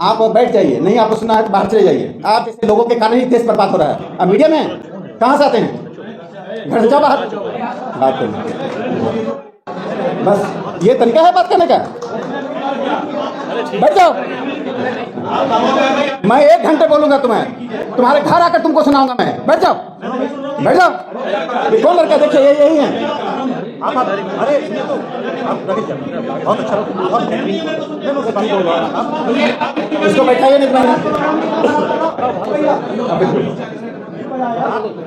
आप बैठ जाइए, नहीं आपको सुना है तो बाहर चले जाइए। आप जैसे लोगों के कारण ही देश बर्बाद हो रहा है। अब मीडिया में कहाँ से आते हैं? घर से जाओ बाहर बात करने। बस ये तरीका है बात करने का। बैठ जाओ। मैं 1 घंटे बोलूंगा तुम्हें, तुम्हारे घर आकर तुमको सुनाऊंगा मैं। बैठ जाओ, बैठ जाओ। कौन लड़का? देखिए यही है। आप अरे तो बहुत अच्छा, उसको बैठाइए नहीं।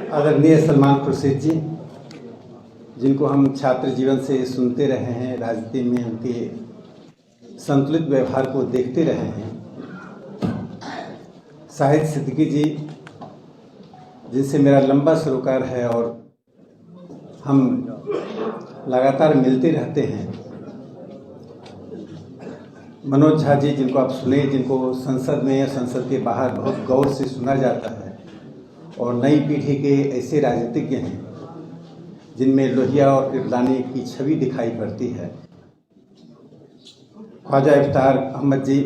आदरणीय सलमान खुर्शीद जी, जिनको हम छात्र जीवन से सुनते रहे हैं, राजनीति में उनके संतुलित व्यवहार को देखते रहे हैं। शाहिद सिद्दीकी जी, जिनसे मेरा लंबा सरोकार है और हम लगातार मिलते रहते हैं। मनोज झा जी, जिनको आप सुने, जिनको संसद में या संसद के बाहर बहुत गौर से सुना जाता है, और नई पीढ़ी के ऐसे राजनीतिज्ञ हैं जिनमें लोहिया और किरलानी की छवि दिखाई पड़ती है। ख्वाजा इफ्तार अहमद जी,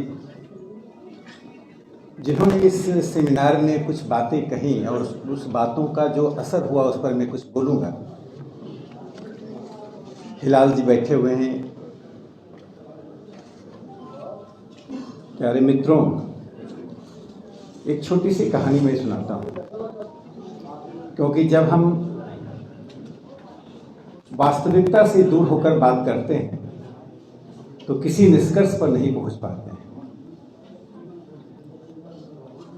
जिन्होंने इस सेमिनार में कुछ बातें कहीं और उस बातों का जो असर हुआ उस पर मैं कुछ बोलूँगा। हिलाल जी बैठे हुए हैं। प्यारे मित्रों, एक छोटी सी कहानी मैं सुनाता हूँ, क्योंकि जब हम वास्तविकता से दूर होकर बात करते हैं तो किसी निष्कर्ष पर नहीं पहुंच पाते हैं।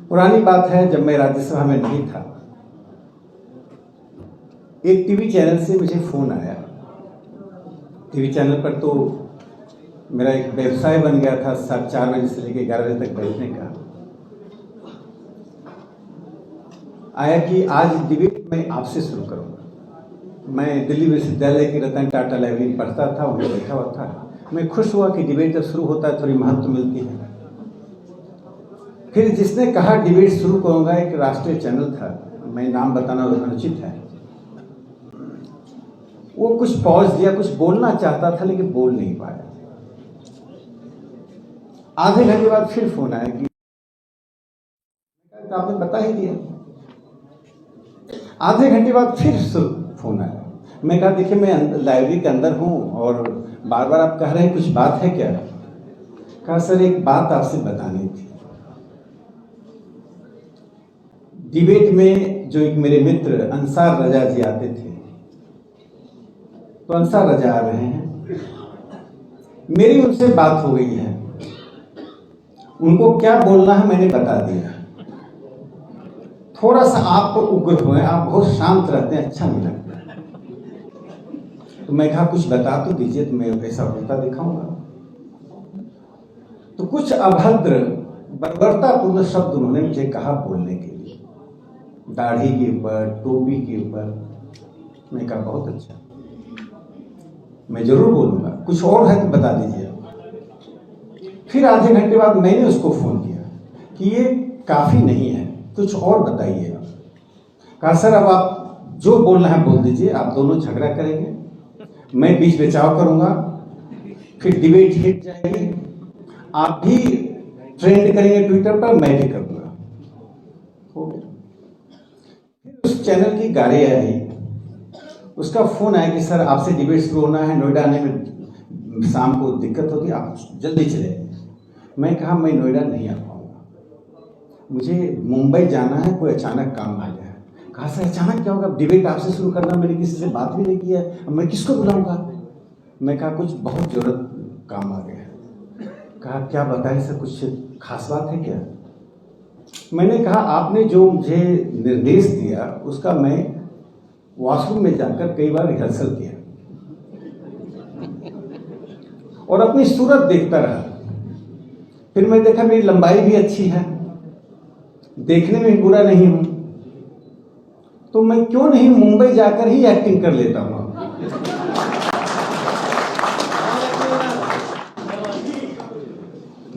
पुरानी बात है, जब मैं राज्यसभा में नहीं था, एक टीवी चैनल से मुझे फोन आया। टीवी चैनल पर तो मेरा एक व्यवसाय बन गया था 4 बजे से लेकर 11 बजे तक बैठने का। आया कि आज डिबेट मैं आपसे शुरू करूंगा। मैं दिल्ली विश्वविद्यालय की रतन टाटा लाइब्रेरी में पढ़ता था, वहीं बैठा हुआ था। मैं खुश हुआ कि डिबेट जब शुरू होता है थोड़ी महत्व मिलती है। फिर जिसने कहा डिबेट शुरू करूंगा, एक राष्ट्रीय चैनल था, मैं नाम बताना अनुचित है, वो कुछ पॉज दिया, कुछ बोलना चाहता था लेकिन बोल नहीं पाया। आधे घंटे बाद फिर फोन आया कि आपने बता ही दिया। आधे घंटे बाद फिर फोन आया। मैं कहा देखिए, मैं लाइब्रेरी के अंदर हूं और बार बार आप कह रहे हैं कुछ बात है क्या? कहा सर, एक बात आपसे बतानी थी। डिबेट में जो एक मेरे मित्र अंसार रजा जी आते थे, तो अंसार रजा आ रहे हैं, मेरी उनसे बात हो गई है। उनको क्या बोलना है मैंने बता दिया। थोड़ा सा आप उग्र हुए, आप बहुत शांत रहते हैं, अच्छा नहीं लगता। तो मैं कहा कुछ बता तो दीजिए, तो मैं वैसा होता दिखाऊंगा। तो कुछ अभद्र बर्बरतापूर्ण शब्द उन्होंने मुझे कहा बोलने के लिए, दाढ़ी के ऊपर, टोपी के ऊपर। मैं कहा बहुत अच्छा, मैं जरूर बोलूंगा, कुछ और है तो बता दीजिए। फिर आधे घंटे बाद मैंने उसको फोन किया कि ये काफी नहीं है, कुछ और बताइएगा। कहा सर, अब आप जो बोलना है बोल दीजिए, आप दोनों झगड़ा करेंगे, मैं बीच बचाव करूंगा, फिर डिबेट हिट जाएगी, आप भी ट्रेंड करेंगे ट्विटर पर, मैं भी करूंगा। हो गया। फिर उस चैनल की गाड़ी आई, उसका फोन आया कि सर आपसे डिबेट शुरू होना है, नोएडा आने में शाम को दिक्कत होगी, आप जल्दी चले। मैं कहा मैं नोएडा नहीं आ पाऊंगा, मुझे मुंबई जाना है, कोई अचानक काम आ गया है। कहा सर अचानक क्या होगा, डिबेट आपसे शुरू करना, मैंने किसी से बात भी नहीं की है, अब मैं किसको बुलाऊंगा? मैं कहा कुछ बहुत जरूरत काम आ गया है। कहा क्या बताएं सर, कुछ खास बात है क्या? मैंने कहा आपने जो मुझे निर्देश दिया उसका मैं वॉशरूम में जाकर कई बार रिहर्सल किया और अपनी सूरत देखता रहा। फिर मैं देखा मेरी लंबाई भी अच्छी है, देखने में भी बुरा नहीं हूं, तो मैं क्यों नहीं मुंबई जाकर ही एक्टिंग कर लेता हूं।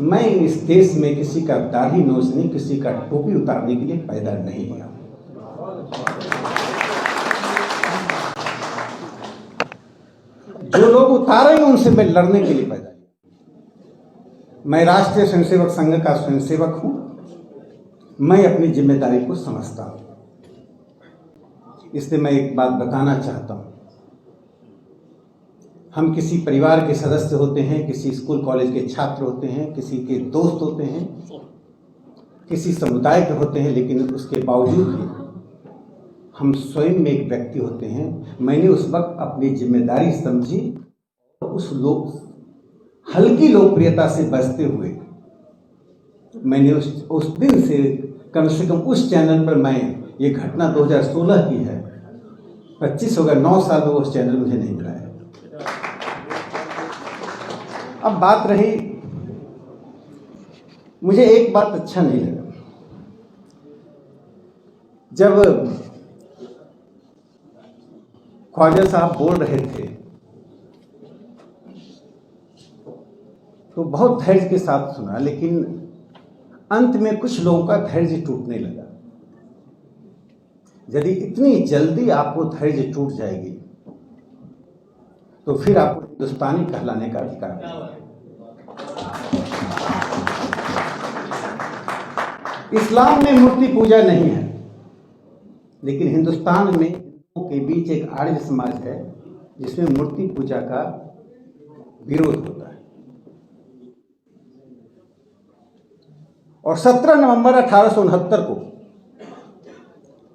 मैं इस देश में किसी का दाढ़ी नोचने, किसी का टोपी उतारने के लिए पैदा नहीं हुआ। जो लोग उतारेंगे उनसे मैं लड़ने के लिए पैदा। मैं राष्ट्रीय स्वयंसेवक संघ का स्वयंसेवक हूं। मैं अपनी जिम्मेदारी को समझता हूं, इसलिए मैं एक बात बताना चाहता हूं। हम किसी परिवार के सदस्य होते हैं, किसी स्कूल कॉलेज के छात्र होते हैं, किसी के दोस्त होते हैं, किसी समुदाय के होते हैं, लेकिन उसके बावजूद भी हम स्वयं में एक व्यक्ति होते हैं। मैंने उस वक्त अपनी जिम्मेदारी समझी, उस हल्की लोकप्रियता से बचते हुए मैंने उस दिन से कम उस चैनल पर मैं ये घटना 2016 की है, 25 हो गया, 9 साल में उस चैनल मुझे नहीं मिला है। अब बात रही, मुझे एक बात अच्छा नहीं लगा, जब ख्वाजा साहब बोल रहे थे तो बहुत धैर्य के साथ सुना, लेकिन अंत में कुछ लोगों का धैर्य टूटने लगा। यदि इतनी जल्दी आपको धैर्य टूट जाएगी तो फिर आपको हिंदुस्तानी कहलाने का अधिकार नहीं है। इस्लाम में मूर्ति पूजा नहीं है, लेकिन हिंदुस्तान में हिंदुओं के बीच एक आर्य समाज है जिसमें मूर्ति पूजा का विरोध होता है। और 17 नवंबर 1869 को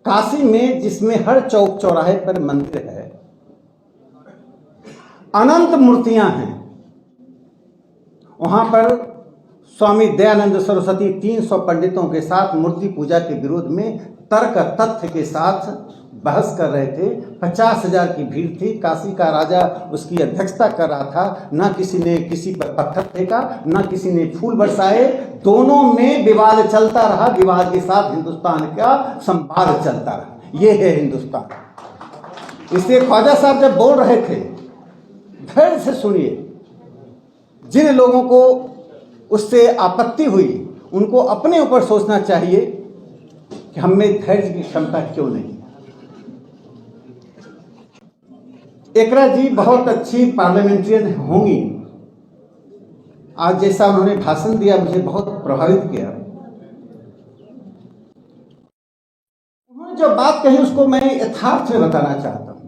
काशी में, जिसमें हर चौक चौराहे पर मंदिर है, अनंत मूर्तियां हैं, वहां पर स्वामी दयानंद सरस्वती 300 पंडितों के साथ मूर्ति पूजा के विरोध में तर्क तथ्य के साथ बहस कर रहे थे। 50,000 की भीड़ थी। काशी का राजा उसकी अध्यक्षता कर रहा था। ना किसी ने किसी पर पत्थर फेंका, ना किसी ने फूल बरसाए। दोनों में विवाद चलता रहा। विवाद के साथ हिंदुस्तान का संवाद चलता रहा। ये है हिंदुस्तान। इसलिए ख्वाजा साहब जब बोल रहे थे, धैर्य से सुनिए। जिन लोगों को उससे आपत्ति हुई उनको अपने ऊपर सोचना चाहिए कि हम में धैर्य की क्षमता क्यों नहीं। एकरा जी बहुत अच्छी पार्लियामेंट्रियन होंगी। आज जैसा उन्होंने भाषण दिया मुझे बहुत प्रभावित किया। उन्होंने जो बात कही उसको मैं यथार्थ में बताना चाहता हूं।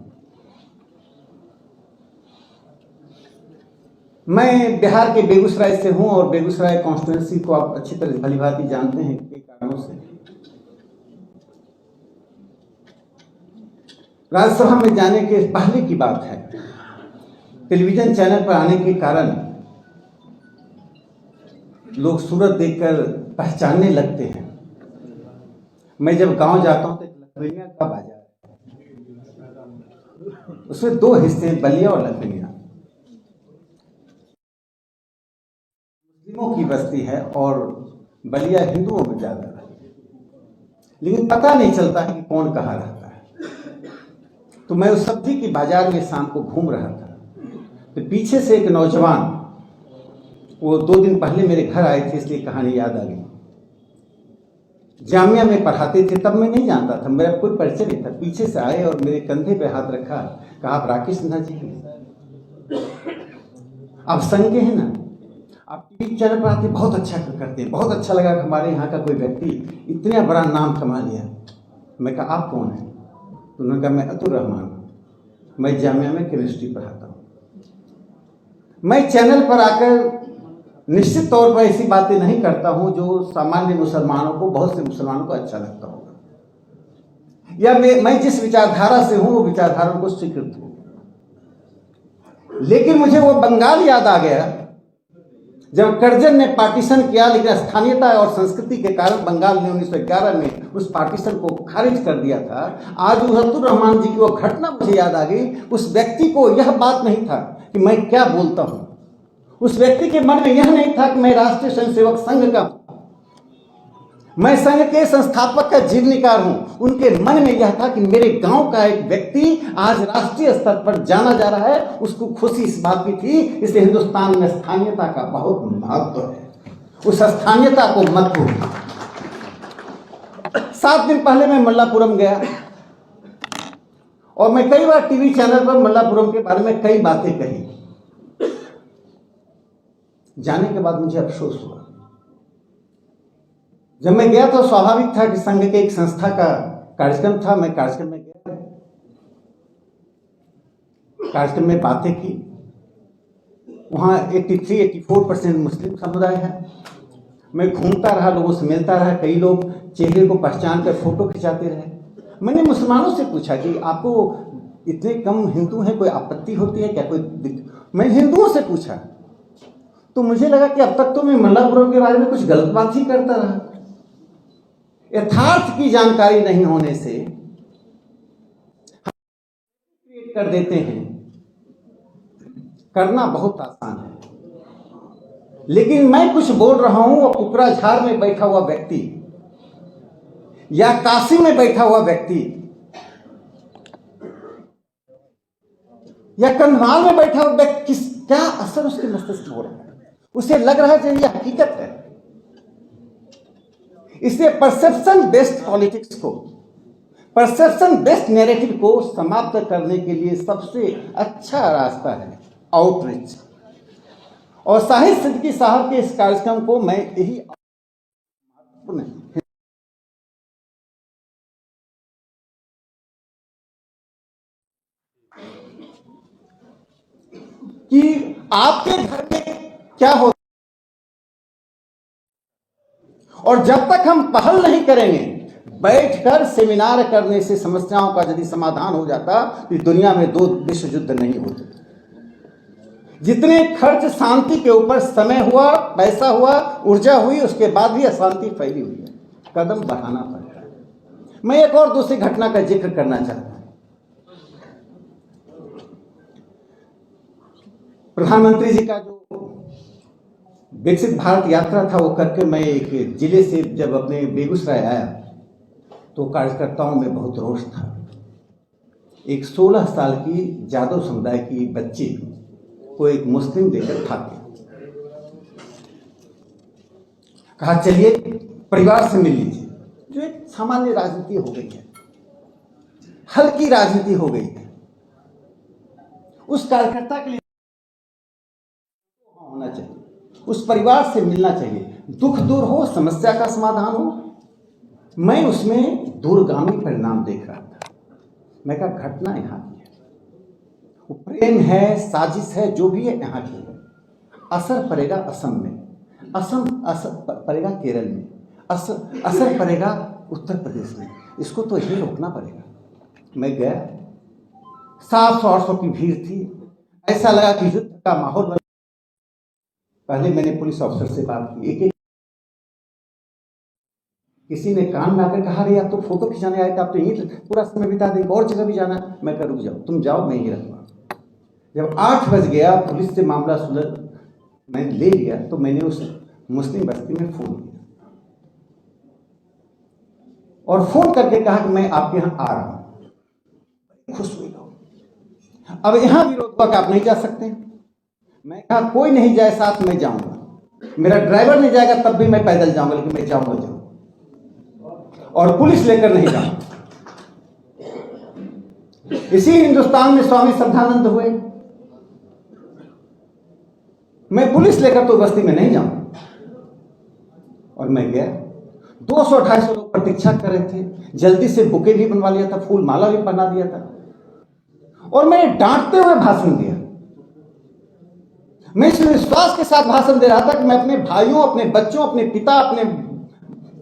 मैं बिहार के बेगूसराय से हूं और बेगूसराय कॉन्स्टिट्यूंसी को आप अच्छी तरह भली भांति जानते हैं कई कारणों से। राज्यसभा में जाने के पहले की बात है, टेलीविजन चैनल पर आने के कारण लोग सूरत देखकर पहचानने लगते हैं। मैं जब गांव जाता हूं तो लखनिया का बाजार, उसमें 2 हिस्से, बलिया और लखनिया। मुस्लिमों की बस्ती है और बलिया हिंदुओं में ज्यादा है, लेकिन पता नहीं चलता है कि कौन कहाँ रहता है। तो मैं उस सब्जी की बाजार में शाम को घूम रहा था, तो पीछे से एक नौजवान, वो 2 दिन पहले मेरे घर आए थे, इसलिए कहानी याद आ गई। जामिया में पढ़ाते थे, तब मैं नहीं जानता था, मेरा कोई परिचय नहीं था। पीछे से आए और मेरे कंधे पे हाथ रखा, कहा आप राकेश सिन्हा जी हैं, आप संघ के हैं ना, आप टीवी चैनल पर आते, बहुत अच्छा करते हैं। बहुत अच्छा लगा कि हमारे यहाँ का कोई व्यक्ति इतना बड़ा नाम कमा लिया। मैं कहा आप कौन हैं? तो उन्होंने कहा मैं अतुर रहमान हूँ, मैं जामिया में केमिस्ट्री पढ़ाता हूँ। मैं चैनल पर आकर निश्चित तौर पर ऐसी बातें नहीं करता हूं जो सामान्य मुसलमानों को, बहुत से मुसलमानों को अच्छा लगता होगा, या मैं जिस विचारधारा से हूं वो विचारधारा को स्वीकृत हूं। लेकिन मुझे वो बंगाल याद आ गया जब कर्जन ने पार्टीशन किया, लेकिन स्थानीयता और संस्कृति के कारण बंगाल ने 1911 में उस पार्टीशन को खारिज कर दिया था। आज अतुर रहमान जी की वो घटना मुझे याद आ गई। उस व्यक्ति को यह बात नहीं था कि मैं क्या बोलता हूं, उस व्यक्ति के मन में यह नहीं था कि मैं राष्ट्रीय स्वयंसेवक संघ का, मैं संघ के संस्थापक का जीवनीकार हूं। उनके मन में यह था कि मेरे गांव का एक व्यक्ति आज राष्ट्रीय स्तर पर जाना जा रहा है, उसको खुशी इस बात की थी। इसलिए हिंदुस्तान में स्थानीयता का बहुत महत्व है, उस स्थानीयता को मत भूलना। 7 दिन पहले मैं मल्लापुरम गया और मैं कई बार टीवी चैनल पर मल्लापुरम के बारे में कई बातें कही। जाने के बाद मुझे अफसोस हुआ। जब मैं गया तो स्वाभाविक था कि संघ के एक संस्था का कार्यक्रम था, मैं कार्यक्रम में गया, कार्यक्रम में बातें की। वहाँ 83-84% मुस्लिम समुदाय है। मैं घूमता रहा, लोगों से मिलता रहा, कई लोग चेहरे को पहचान कर फोटो खिंचाते रहे। मैंने मुसलमानों से पूछा कि आपको इतने कम हिंदू हैं, कोई आपत्ति होती है क्या? मैं हिंदुओं से पूछा तो मुझे लगा कि अब तक तो मैं मल्लापुरम के बारे में कुछ गलत बात ही करता रहा। यथार्थ की जानकारी नहीं होने से क्रिएट कर देते हैं। करना बहुत आसान है, लेकिन मैं कुछ बोल रहा हूं और कुकराझार में बैठा हुआ व्यक्ति या काशी में बैठा हुआ व्यक्ति या कंधमाल में बैठा हुआ व्यक्ति, क्या असर उसके मस्तिष्क में हो रहा है? उसे लग रहा है कि यह हकीकत है। इसलिए परसेप्शन बेस्ड पॉलिटिक्स को, परसेप्शन बेस्ड नैरेटिव को समाप्त करने के लिए सबसे अच्छा रास्ता है आउटरीच। और शाहिद सिद्दीकी साहब के इस कार्यक्रम को मैं यही कि आपके घर में क्या होता, और जब तक हम पहल नहीं करेंगे, बैठकर सेमिनार करने से समस्याओं का यदि समाधान हो जाता तो दुनिया में 2 विश्व युद्ध नहीं होते। जितने खर्च शांति के ऊपर समय हुआ, पैसा हुआ, ऊर्जा हुई, उसके बाद भी अशांति फैली हुई है। कदम बढ़ाना पड़ता है। मैं एक और दूसरी घटना का जिक्र करना चाहता हूं। प्रधानमंत्री जी का जो विकसित भारत यात्रा था वो करके मैं एक जिले से जब अपने बेगूसराय आया तो कार्यकर्ताओं में बहुत रोष था। एक 16 साल की यादव समुदाय की बच्ची को एक मुस्लिम लेकर भाग कहा चलिए परिवार से मिल लीजिए। जो एक सामान्य राजनीति हो गई है, हल्की राजनीति हो गई है। उस कार्यकर्ता के लिए होना चाहिए, उस परिवार से मिलना चाहिए, दुख दूर हो, समस्या का समाधान हो। मैं उसमें दूरगामी परिणाम देख रहा था। मैं कहा घटना यहाँ की है, वो प्रेम है, साजिश है, जो भी है यहाँ की है। असर पड़ेगा असम में, असर पड़ेगा केरल में, असर पड़ेगा उत्तर प्रदेश में। इसको तो यही रोकना पड़ेगा। मैं गया, 700-800 की भीड़ थी। ऐसा लगा कि युद्ध का माहौल बना। पहले मैंने पुलिस अफसर से बात की, एक किसी ने कान में आकर कहा रे आप तो फोटो खिंचाने आए थे, आप तो यहीं पूरा समय बिता देंगे, और जगह भी जाना। मैं कह रुक जाओ, तुम जाओ, मैं ही रहूंगा। जब 8 बज गया, पुलिस से मामला सुलझ मैं ले लिया, तो मैंने उस मुस्लिम बस्ती में फोन किया और फोन करके कहा कि मैं आपके यहाँ आ रहा हूं। खुश हुए लोग। अब यहाँ विरोध हुआ कि आप नहीं जा सकते। मैं कहा कोई नहीं जाए साथ, मैं जाऊंगा। मेरा ड्राइवर नहीं जाएगा तब भी मैं पैदल जाऊंगा, लेकिन मैं जाऊंगा जरूर, और पुलिस लेकर नहीं जाऊंगा। इसी हिंदुस्तान में स्वामी श्रद्धानंद हुए। मैं पुलिस लेकर तो बस्ती में नहीं जाऊंगा। और मैं गया, 200-250 लोग प्रतीक्षा कर रहे थे। जल्दी से बुके भी बनवा लिया था, फूल माला भी पहना दिया था, और मैंने डांटते हुए भाषण दिया। मैं इस विश्वास के साथ भाषण दे रहा था कि मैं अपने भाइयों, अपने बच्चों, अपने पिता, अपने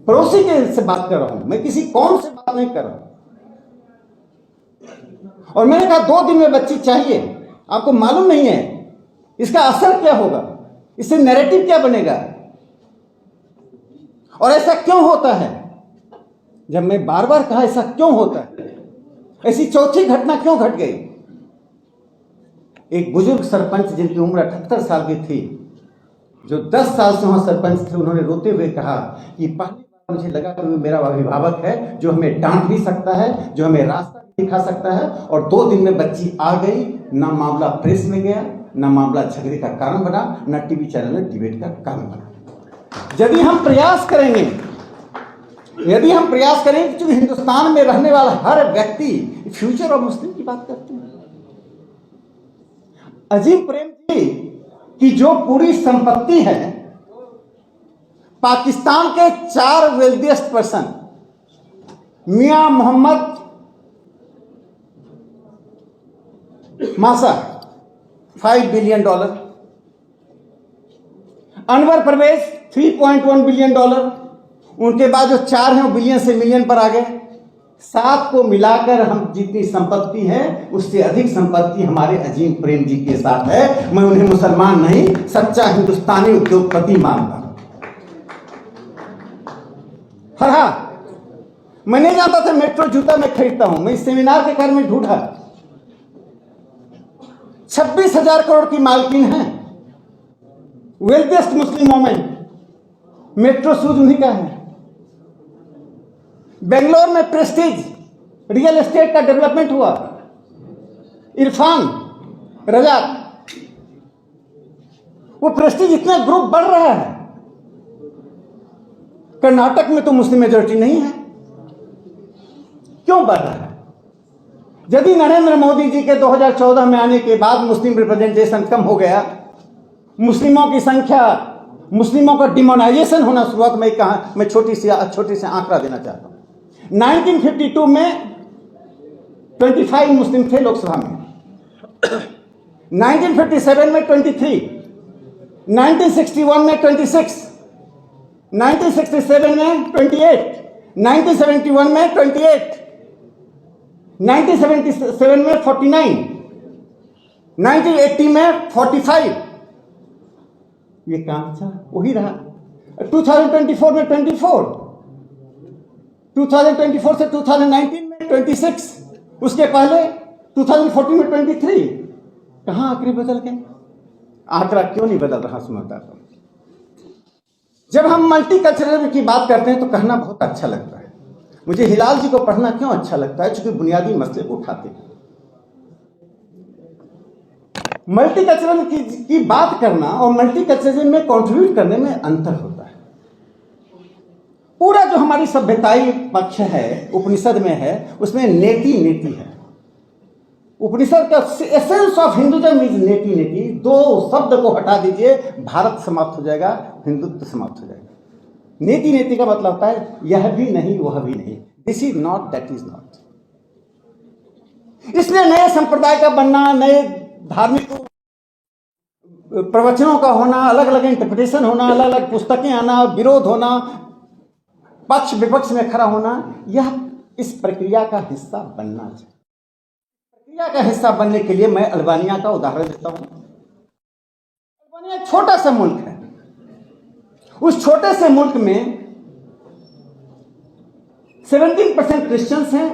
पड़ोसी के से बात कर रहा हूं, मैं किसी कौम से बात नहीं कर रहा हूं। और मैंने कहा 2 दिन में बच्ची चाहिए। आपको मालूम नहीं है इसका असर क्या होगा, इससे नैरेटिव क्या बनेगा, और ऐसा क्यों होता है। जब मैं बार बार कहा ऐसा क्यों होता है, ऐसी चौथी घटना क्यों घट गई। एक बुजुर्ग सरपंच जिनकी उम्र 78 साल की थी, जो 10 साल से वहां सरपंच थे, उन्होंने रोते हुए कहा कि पहली बार मुझे लगा कि वो मेरा अभिभावक है, जो हमें डांट भी सकता है, जो हमें रास्ता भी दिखा सकता है। और 2 दिन में बच्ची आ गई। ना मामला प्रेस में गया, ना मामला झगड़े का कारण बना, ना टीवी चैनल में डिबेट का कारण बना। यदि हम प्रयास करेंगे, तो हिंदुस्तान में रहने वाला हर व्यक्ति फ्यूचर और मुस्लिम की बात करते हैं। अजीम प्रेम जी कि जो पूरी संपत्ति है पाकिस्तान के 4 वेल्दिएस्ट पर्सन मियां मोहम्मद मासा $5 बिलियन, अनवर परवेज $3.1 बिलियन, उनके बाद जो 4 हैं वो बिलियन से मिलियन पर आ गए। 7 को मिलाकर हम जितनी संपत्ति है उससे अधिक संपत्ति हमारे अजीम प्रेम जी के साथ है। मैं उन्हें मुसलमान नहीं, सच्चा हिंदुस्तानी उद्योगपति मानता हूं। हाँ, मैं नहीं जानता था मेट्रो जूता मैं खरीदता हूं। मैं इस सेमिनार के कारण में ढूंढा 26,000 करोड़ की मालकिन है, वेल्थिएस्ट मुस्लिम वोमेन, मेट्रो शूज उन्हीं का है। बेंगलोर में प्रेस्टीज रियल एस्टेट का डेवलपमेंट हुआ, इरफान रजाक, वो प्रेस्टीज इतना ग्रुप बढ़ रहा है। कर्नाटक में तो मुस्लिम मेजोरिटी नहीं है, क्यों बढ़ रहा है? यदि नरेंद्र मोदी जी के 2014 में आने के बाद मुस्लिम रिप्रेजेंटेशन कम हो गया, मुस्लिमों की संख्या, मुस्लिमों का डिमोनाइजेशन होना शुरुआत, मैं छोटी सी आंकड़ा देना चाहता हूं। 1952 में 25 मुस्लिम थे लोकसभा में, 1957 में 23, 1961 में 26, 1967 में 28, 1971 में 28, 1977 में 49, 1980 में 45। ये काम था वही रहा। 2024 में 24, 2024 से 2019 में 26, उसके पहले 2014 में 23। कहां आंकड़े बदल गए? आंकड़ा क्यों नहीं बदल रहा सुनता हूं। जब हम मल्टीकल्चरल की बात करते हैं तो कहना बहुत अच्छा लगता है। मुझे हिलाल जी को पढ़ना क्यों अच्छा लगता है? क्योंकि बुनियादी मसले को उठाते हैं। मल्टीकल्चरल की बात करना और मल्टीकल्चरल में कंट्रीब्यूट करने में अंतर होता है। पूरा जो हमारी सभ्यताई पक्ष है उपनिषद में है, उसमें नेति नेति है। उपनिषद का एसेंस ऑफ हिंदुइज्म इज नेति नेति। 2 शब्द को हटा दीजिए, भारत समाप्त हो जाएगा, हिंदुत्व समाप्त हो जाएगा। नेति नेति का मतलब होता है यह भी नहीं वह भी नहीं, this is not that is not. इसलिए नए संप्रदाय का बनना, नए धार्मिक प्रवचनों का होना, अलग अलग इंटरप्रिटेशन होना, अलग अलग पुस्तकें आना, विरोध होना, पक्ष विपक्ष में खड़ा होना, यह इस प्रक्रिया का हिस्सा बनना चाहिए। प्रक्रिया का हिस्सा बनने के लिए मैं अल्बानिया का उदाहरण देता हूं। अल्बानिया एक छोटा सा मुल्क है। उस छोटे से मुल्क में 17% क्रिश्चियंस हैं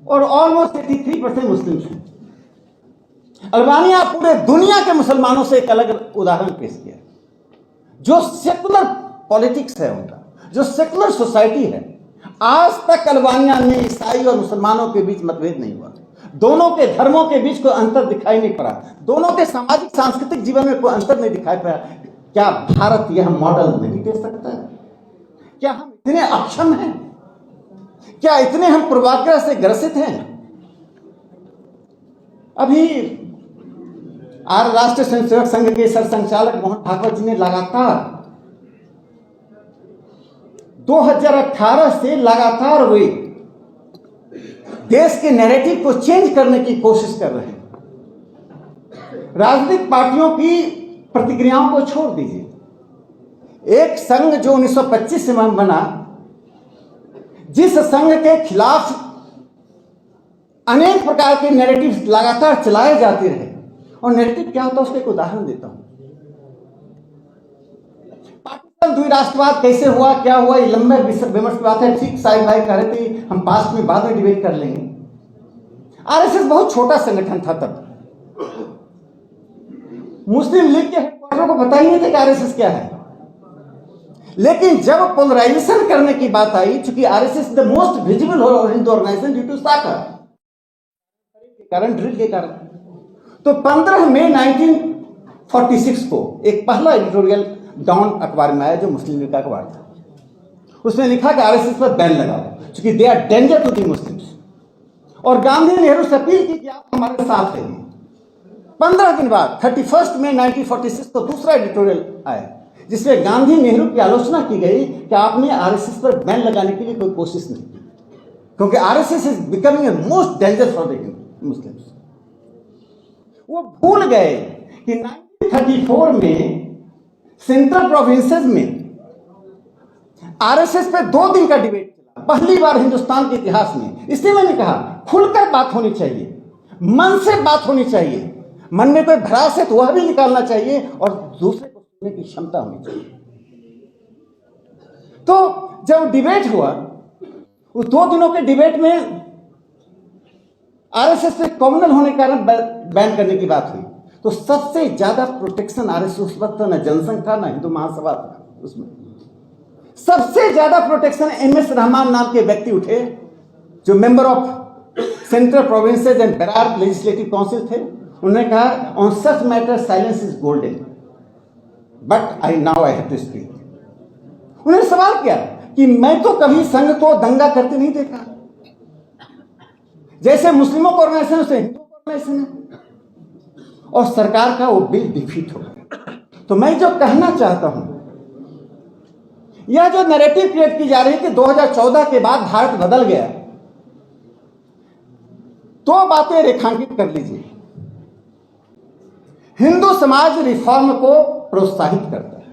और ऑलमोस्ट 83% मुस्लिम्स हैं। अल्बानिया पूरे दुनिया के मुसलमानों से एक अलग उदाहरण पेश किया। जो सेकुलर पॉलिटिक्स है उनका, जो सेकुलर सोसाइटी है, आज तक अल्बानिया में ईसाई और मुसलमानों के बीच मतभेद नहीं हुआ। दोनों के धर्मों के बीच कोई अंतर दिखाई नहीं पड़ा। दोनों के सामाजिक सांस्कृतिक जीवन में कोई अंतर नहीं दिखाई पड़ा। क्या भारत यह मॉडल नहीं दे सकता है? क्या हम इतने अक्षम हैं? क्या इतने हम पूर्वाग्रह से ग्रसित हैं? अभी राष्ट्रीय स्वयंसेवक संघ के सरसंघचालक मोहन भागवत जी ने लगातार 2018 से लगातार वे देश के नैरेटिव को चेंज करने की कोशिश कर रहे हैं। राजनीतिक पार्टियों की प्रतिक्रियाओं को छोड़ दीजिए। एक संघ जो 1925 से बना, जिस संघ के खिलाफ अनेक प्रकार के नैरेटिव लगातार चलाए जाते रहे, और नैरेटिव क्या होता है उसका एक उदाहरण देता हूं। पाकिस्तान द्विराष्ट्रवाद कैसे हुआ, क्या हुआ, ये लंबे विमर्श की बात है। ठीक साहिब भाई कह रहे थे हम पास में बाद में डिबेट कर लेंगे। आरएसएस बहुत छोटा संगठन था तब। मुस्लिम लीग के हेडक्वार्टर को पता ही नहीं था कि आरएसएस क्या है। लेकिन जब पोलराइजेशन करने की बात आई, चूंकि RSS the most visible Hindu organisation due to साका के कारण, ड्रिल के कारण, तो 15 मई 1946 को एक पहला एडिटोरियल डॉन अखबार में आया जो मुस्लिम लीग का अखबार था। उसने लिखा कि आरएसएस पर बैन लगाओ, क्योंकि they are danger to the Muslims. और गांधी नेहरू से अपील की कि आप हमारे साथ रहिए। 15 दिन बाद 31 मई 1946 को दूसरा एडिटोरियल आया जिसमें गांधी नेहरू की आलोचना की गई कि आपने आरएसएस पर बैन लगाने के लिए कोई कोशिश नहीं की, क्योंकि RSS is becoming a most danger for the Muslims. वो भूल गए कि 1934 में सेंट्रल प्रोविंसेस में आरएसएस पे 2 दिन का डिबेट चला, पहली बार हिंदुस्तान के इतिहास में। इसलिए मैंने कहा खुलकर बात होनी चाहिए, मन से बात होनी चाहिए, मन में कोई भ्रास है तो वह भी निकालना चाहिए और दूसरे को सुनने की क्षमता होनी चाहिए। तो जब डिबेट हुआ, उस 2 दिनों के डिबेट में आरएसएस पे कॉम्युनल होने के कारण बैन करने की बात हुई, तो सबसे ज्यादा प्रोटेक्शन आरएसएस उस वक्त ना जनसंघ था ना हिंदू महासभा था, उसमें सबसे ज्यादा प्रोटेक्शन एमएस रहमान नाम के व्यक्ति उठे जो member of Central Provinces and Berar Legislative Council थे। उन्होंने कहा on such matter silence is golden but now I have to speak. उन्होंने सवाल किया कि मैं तो कभी संघ को दंगा करते नहीं देखा, जैसे मुस्लिमों को ऑर्गेनाइजेशन वैसे हिंदुओं को ऑर्गेनाइजेशन है, और सरकार का वो बिल डिफीट हो गया। तो मैं जो कहना चाहता हूं, यह जो नैरेटिव क्रिएट की जा रही है कि 2014 के बाद भारत बदल गया, 2 बातें रेखांकित कर लीजिए। हिंदू समाज रिफॉर्म को प्रोत्साहित करता है।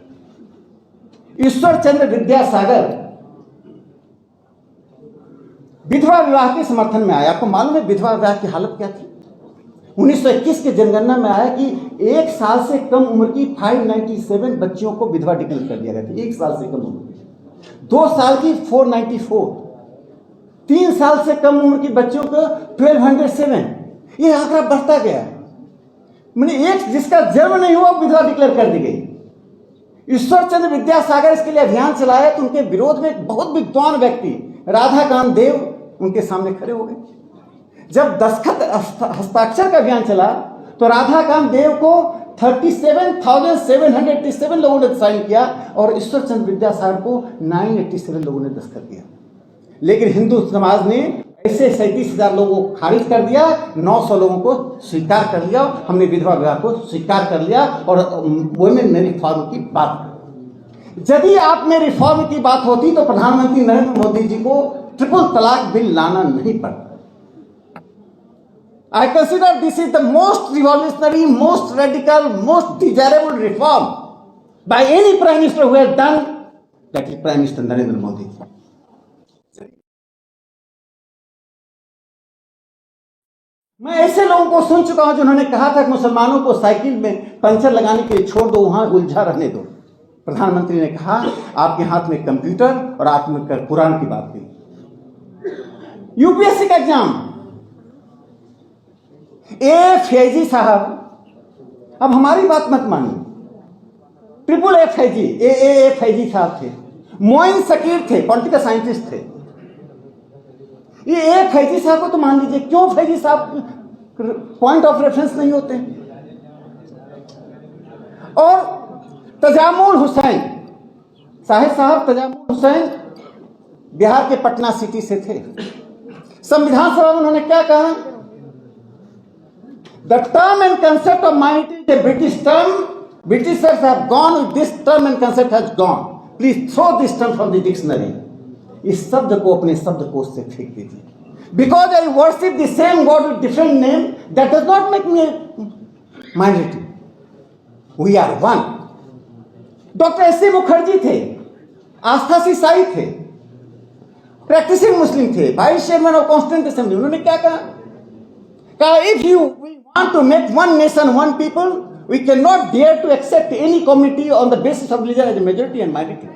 ईश्वर चंद्र विद्यासागर विधवा विवाह के समर्थन में आया। आपको मालूम है विधवा विवाह की हालत क्या थी? 1921 के जनगणना में आया कि 1 साल से कम उम्र की 597 बच्चियों को विधवा डिक्लेयर कर दिया गया था। 1 साल से कम उम्र की 2 साल की 494, 3 साल से कम उम्र की बच्चियों को 1207। ये आंकड़ा बढ़ता गया। मैंने एक जिसका जन्म नहीं हुआ विधवा डिक्लेयर कर दी गई। ईश्वर चंद्र विद्यासागर इसके लिए अभियान चलाया तो उनके विरोध में एक बहुत विद्वान व्यक्ति राधाकांत देव उनके सामने खड़े हो गए। जब दस्तखत हस्ताक्षर का अभियान चला तो राधाकांत देव को 37,787 लोगों ने साइन किया और ईश्वर चंद्र विद्यासागर को 987 लोगों ने दस्तखत किया। लेकिन हिंदू समाज ने ऐसे 37,000 लोगों को खारिज कर दिया, 900 लोगों को स्वीकार कर लिया। हमने विधवा विवाह को स्वीकार कर लिया और वुमेन रिफॉर्म की बात। यदि आप में रिफॉर्म की बात होती तो प्रधानमंत्री नरेंद्र मोदी जी को ट्रिपल तलाक बिल लाना नहीं पड़ता। I consider this is the most revolutionary, most radical, most desirable reform by any Prime Minister who has done, that is Prime Minister Narendra Modi. मैं ऐसे लोगों को सुन चुका हूं जिन्होंने कहा था कि मुसलमानों को साइकिल में पंचर लगाने के लिए छोड़ दो, वहां उलझा रहने दो। प्रधानमंत्री ने कहा आपके हाथ में कंप्यूटर और आप में कुरान की बात की। यूपीएससी का एग्जाम ए फैजी साहब, अब हमारी बात मत मानिए, ट्रिपल ए फैजी ए फैजी साहब थे, मोइन शकीर थे, पॉलिटिकल साइंटिस्ट थे। ये ए फैजी साहब को तो मान लीजिए, क्यों फैजी साहब पॉइंट ऑफ रेफरेंस नहीं होते? और तजामुल हुसैन साहब तजामुल हुसैन बिहार के पटना सिटी से थे। संविधान सभा में उन्होंने क्या कहा? The term and concept of minority is a British term. Britishers have gone with this term and concept has gone. Please throw this term from the dictionary. इस शब्द को अपने शब्दकोश से फेंक दीजिए। Because I worship the same God with different name, that does not make me a minority. We are one. Doctor S C Mukherjee थे, आस्था से ईसाई थे, प्रैक्टिसिंग मुस्लिम थे, vice chairman of Constituent Assembly. उन्होंने क्या कहा? If you want to make one nation, one people, we cannot dare to accept any community on the basis of religion as a majority and minority.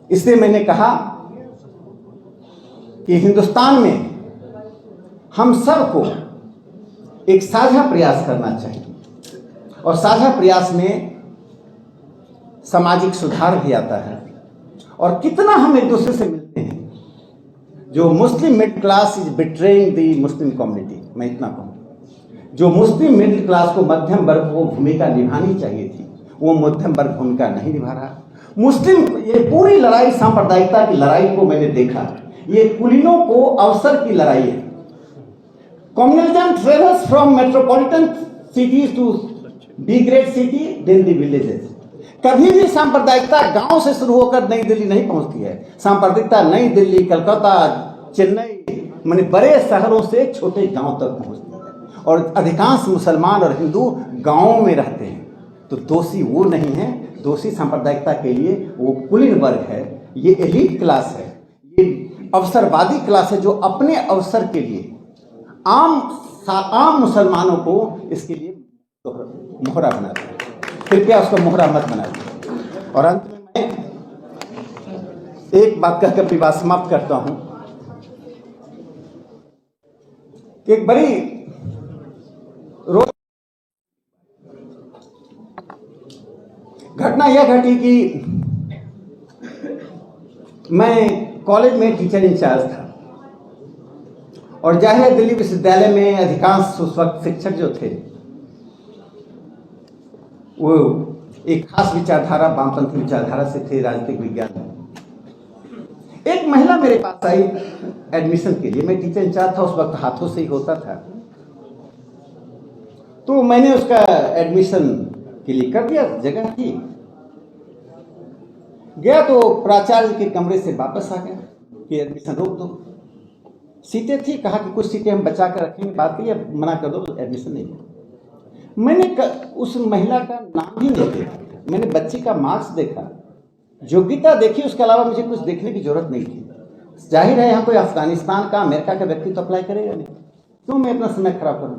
इसलिए मैंने कहा कि हिंदुस्तान में हम सबको एक साझा प्रयास करना चाहिए और साझा प्रयास में सामाजिक सुधार भी आता है। और कितना हम एक दूसरे से मिलते हैं। जो Muslim middle class is betraying the Muslim community, मैं इतना कहूँ। जो मुस्लिम मिडिल क्लास को मध्यम वर्ग को भूमिका निभानी चाहिए थी, वो मध्यम वर्ग भूमिका नहीं निभा रहा। मुस्लिम ये पूरी लड़ाई सांप्रदायिकता की लड़ाई को मैंने देखा, ये कुलीनों को अवसर की लड़ाई है। Communalism travels from metropolitan cities to big great city, then the villages. कभी भी सांप्रदायिकता गांव से शुरू होकर नई दिल्ली नहीं पहुंचती है। सांप्रदायिकता नई दिल्ली, कलकत्ता, चेन्नई, माने बड़े शहरों से छोटे गांव तक पहुंचती है। और अधिकांश मुसलमान और हिंदू गांवों में रहते हैं। तो दोषी वो नहीं है, दोषी सांप्रदायिकता के लिए वो कुलीन वर्ग है, ये एलीट क्लास है, ये अवसरवादी क्लास है, जो अपने अवसर के लिए आम मुसलमानों को इसके लिए मोहरा बनाते हैं। कृपया उसको मोहरा मत बनाइए। और अंत में मैं एक बात कहकर अपनी बात समाप्त करता हूं कि एक बड़ी रोज घटना यह घटी कि मैं कॉलेज में टीचर इंचार्ज था और जाहिर है दिल्ली विश्वविद्यालय में अधिकांश उस वक्त शिक्षक जो थे वो एक खास विचारधारा, वामपंथी विचारधारा से थे, राजनीतिक विज्ञान में। एक महिला मेरे पास आई एडमिशन के लिए, मैं टीचर इंचार्ज था उस वक्त, हाथों से ही होता था, तो मैंने उसका एडमिशन के लिए कर दिया, जगह थी। गया तो प्राचार्य के कमरे से वापस आ गया कि एडमिशन रोक दो। सीटें थी, कहा कि कुछ सीटें हम बचा कर रखेंगे, बात की मना कर दो, एडमिशन नहीं है। मैंने उस महिला का नाम ही नहीं देखा, मैंने बच्ची का मार्क्स देखा, योग्यता देखी, उसके अलावा मुझे कुछ देखने की जरूरत नहीं थी। जाहिर है यहाँ कोई अफगानिस्तान का, अमेरिका का व्यक्ति तो अप्लाई करेगा नहीं, क्यों मैं अपना समय खराब करूं।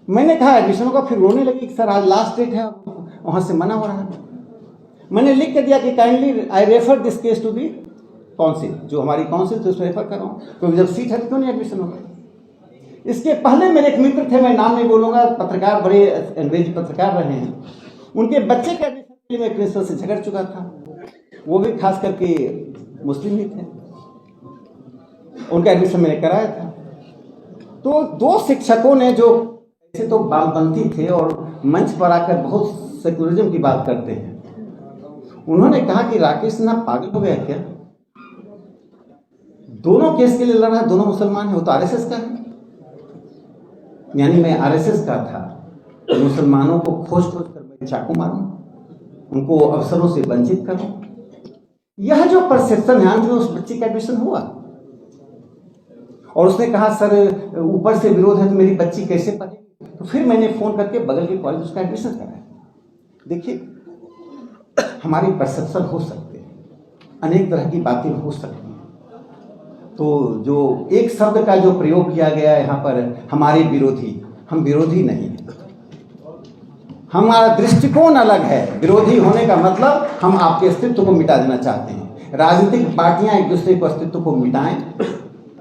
मैंने कहा एडमिशन का, फिर रोने लगी कि सर आज लास्ट डेट है, वहां से मना हो रहा है। मैंने लिख के दिया कि kindly I refer this case to the council, जो हमारी काउंसिल थी उसमें रेफर कर रहा हूँ, क्योंकि जब सीट है तो क्यों नहीं एडमिशन होगा। इसके पहले मेरे एक मित्र थे, मैं नाम नहीं बोलूंगा, पत्रकार, बड़े अंग्रेजी पत्रकार रहे हैं, उनके बच्चे के एडमिशन के लिए मैं प्रिंसिपल से झगड़ चुका था, वो भी खास करके मुस्लिम ही थे, उनका एडमिशन मैंने कराया था। तो दो शिक्षकों ने, जो ऐसे तो वामपंथी थे और मंच पर आकर बहुत सेकुलरिज्म की बात करते हैं, उन्होंने कहा कि राकेश सिन्हा पागल हो गया क्या, दोनों केस के लिए लड़ रहा है, दोनों मुसलमान है, वो तो आरएसएस का है। यानी मैं आरएसएस का था, तो मुसलमानों को खोज खोज कर मैं चाकू मारूं, उनको अवसरों से वंचित करूं। यह जो परसेप्शन है, अंत में उस बच्ची का एडमिशन हुआ और उसने कहा सर ऊपर से विरोध है तो मेरी बच्ची कैसे पढ़ेगी। तो फिर मैंने फोन करके बगल के कॉलेज उसका एडमिशन कराया। देखिए, हमारी परसेप्शन हो सकते हैं, अनेक तरह की बातें हो सकती हैं। तो जो एक शब्द का जो प्रयोग किया गया यहाँ पर, हमारे विरोधी, हम विरोधी नहीं हैं, हमारा दृष्टिकोण अलग है। विरोधी होने का मतलब हम आपके अस्तित्व को मिटा देना चाहते हैं। राजनीतिक पार्टियां एक दूसरे को अस्तित्व को मिटाएं,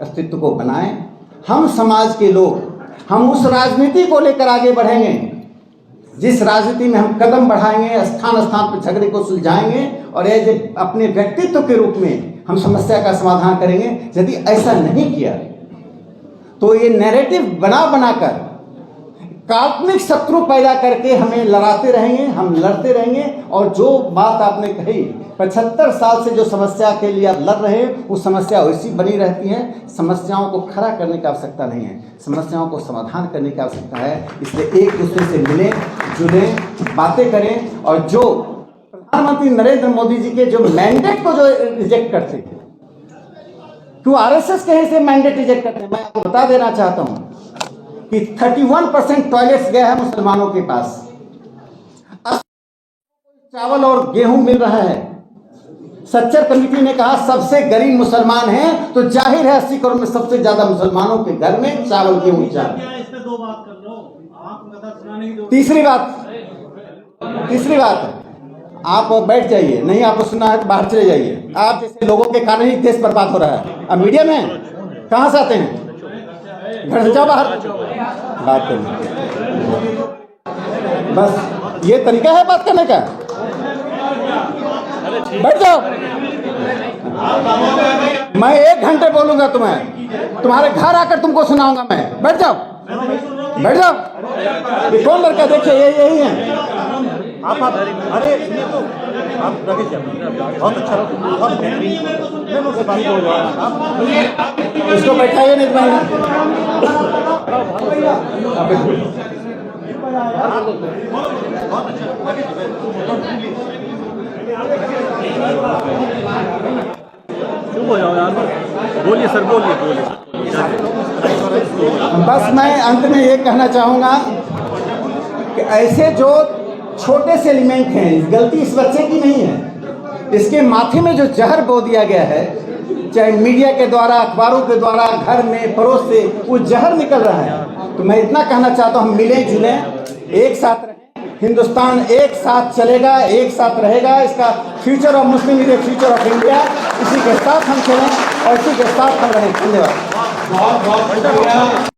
अस्तित्व को बनाएं। हम समाज के लोग, हम उस राजनीति को लेकर आगे बढ़ेंगे जिस राजनीति में हम कदम बढ़ाएंगे, स्थान स्थान पर झगड़े को सुलझाएंगे और एज अपने व्यक्तित्व के रूप में हम समस्या का समाधान करेंगे। यदि ऐसा नहीं किया तो ये नैरेटिव बना बनाकर काल्पनिक शत्रु पैदा करके हमें लड़ाते रहेंगे, हम लड़ते रहेंगे। और जो बात आपने कही, 75 साल से जो समस्या के लिए आप लड़ रहे हैं, वो समस्या वैसी बनी रहती है। समस्याओं को खड़ा करने की आवश्यकता नहीं है, समस्याओं को समाधान करने की आवश्यकता है। इसलिए एक दूसरे से मिलें, जुड़ें, बातें करें। और जो प्रधानमंत्री नरेंद्र मोदी जी के जो मैंडेट को जो रिजेक्ट करते थे, क्यों आरएसएस कहीं से मैंडेट रिजेक्ट करते हैं, मैं आपको बता देना चाहता हूं कि 31% टॉयलेट्स गए हैं मुसलमानों के पास, चावल और गेहूं मिल रहा है। सच्चर कमेटी ने कहा सबसे गरीब मुसलमान हैं, तो जाहिर है 80 करोड़ में सबसे ज्यादा मुसलमानों के घर में चावल गेहूं चाहिए। तीसरी बात आप बैठ जाइए, नहीं आपको सुनना है तो बाहर चले जाइए। आप जैसे लोगों के कारण ही देश बर्बाद हो रहा है। अब मीडिया में कहां से आते हैं, घर से जाओ बाहर बात करने। बस ये तरीका है बात करने का, बैठ जाओ। मैं 1 घंटे बोलूंगा तुम्हें, तुम्हारे घर आकर तुमको सुनाऊंगा मैं। बैठ जाओ, बैठ जाओ। ये कौन लड़का, देखिए यही है। आप अरे सुनिए तो आप रखिए, बहुत अच्छा, बहुत बेहतरीन। मैं मुझसे बात हो जाएगा आप उसको बैठाइए, नहीं बहुत अच्छा। चुप हो जाओ यार, बोलिए सर, बोलिए बोलिए। बस मैं अंत में ये कहना चाहूँगा कि ऐसे जो छोटे से एलिमेंट हैं, गलती इस बच्चे की नहीं है, इसके माथे में जो जहर बो दिया गया है, चाहे मीडिया के द्वारा, अखबारों के द्वारा, घर में पड़ोस से वो जहर निकल रहा है। तो मैं इतना कहना चाहता हूँ, हम मिलें जुलें, एक साथ रहें, हिंदुस्तान एक साथ चलेगा, एक साथ रहेगा। इसका future of Muslim is the future of India. इसी के साथ हम चलें और इसी के साथ हम रहें। धन्यवाद। बहुत बहुत शुक्रिया।